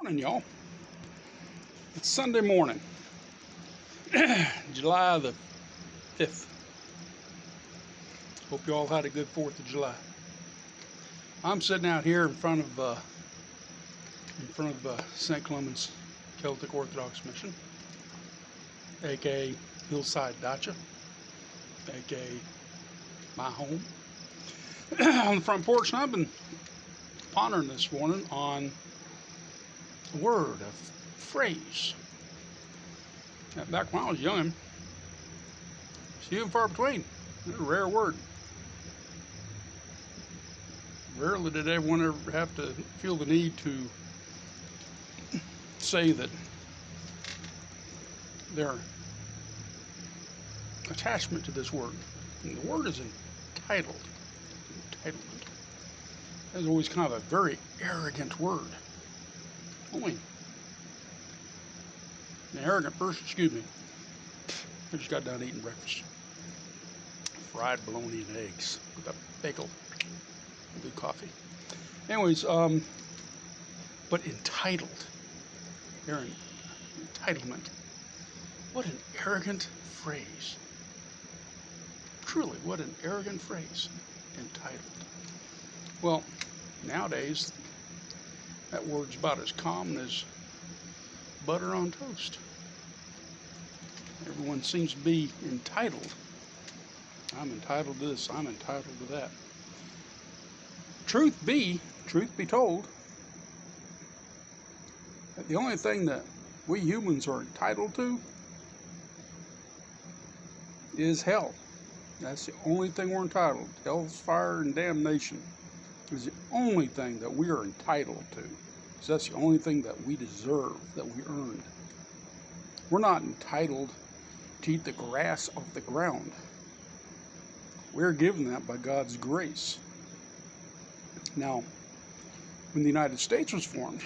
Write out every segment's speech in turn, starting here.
Morning, y'all. It's Sunday morning, July the 5th. Hope you all had a good 4th of July. I'm sitting out here in front of St. Clement's Celtic Orthodox Mission, aka Hillside Dacha, aka my home. On the front porch, and I've been pondering this morning on a word, a phrase. Now, back when I was young, it's few and far between. It's a rare word. Rarely did everyone ever have to feel the need to say that their attachment to this word. And the word is entitled. Entitlement. That's always kind of a very arrogant word. Only an arrogant person, excuse me, I just got done eating breakfast. Fried bologna and eggs with a bagel and good coffee. Anyways, but entitled. Aaron, entitlement. What an arrogant phrase. Truly, what an arrogant phrase. Entitled. Well, nowadays, that word's about as common as butter on toast. Everyone seems to be entitled. I'm entitled to this, I'm entitled to that. Truth be told, that the only thing that we humans are entitled to is hell. That's the only thing we're entitled to. Hell's fire and damnation is the only thing that we are entitled to. Because that's the only thing that we deserve, that we earned. We're not entitled to eat the grass off the ground. We're given that by God's grace. Now, when the United States was formed,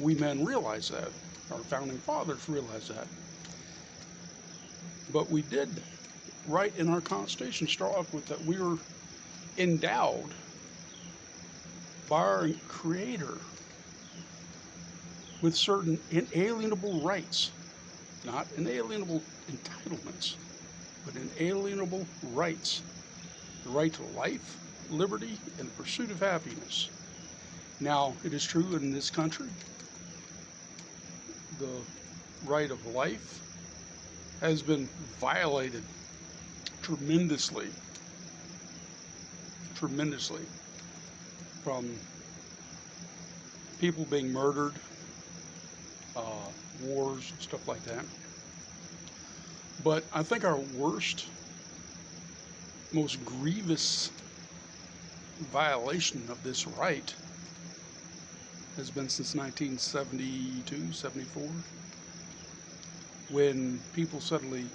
we men realized that. Our founding fathers realized that. But we did write in our Constitution, start off with that we were endowed by our Creator with certain inalienable rights, not inalienable entitlements, but inalienable rights. The right to life, liberty, and the pursuit of happiness. Now, it is true in this country, the right of life has been violated tremendously, from people being murdered, wars, stuff like that. But I think our worst, most grievous violation of this right has been since 1972, 74, when people suddenly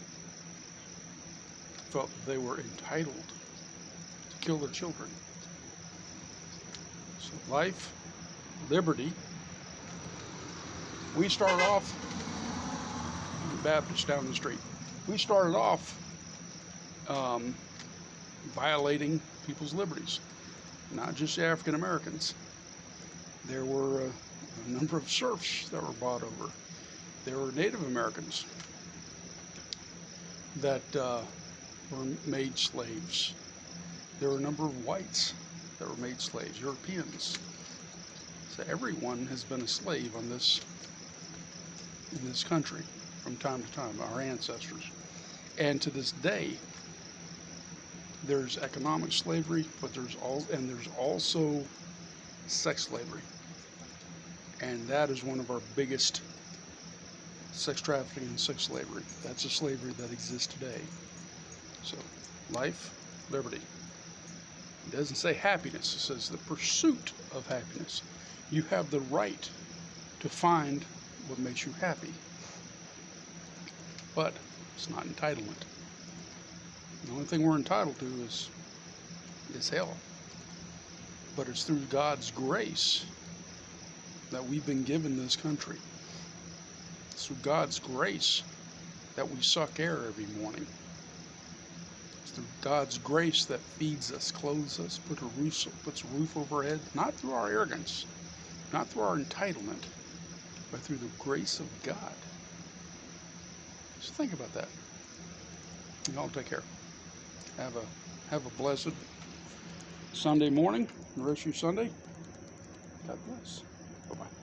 felt that they were entitled to kill their children. So life, liberty. We started off, the Baptist down the street, we started off violating people's liberties, not just African Americans. There were a number of serfs that were brought over. There were Native Americans that were made slaves. There were a number of whites that were made slaves, Europeans. So everyone has been a slave in this country from time to time, our ancestors. And to this day, there's economic slavery, but there's also sex slavery. And that is one of our biggest, sex trafficking and sex slavery. That's a slavery that exists today. So, life, liberty. It doesn't say happiness, it says the pursuit of happiness. You have the right to find what makes you happy. But it's not entitlement. The only thing we're entitled to is hell. But it's through God's grace that we've been given this country. It's through God's grace that we suck air every morning. It's through God's grace that feeds us, clothes us, puts a roof over our head, not through our arrogance, not through our entitlement, but through the grace of God. Just think about that. Y'all take care. Have a blessed Sunday morning, the rest of your Sunday. God bless. Bye-bye.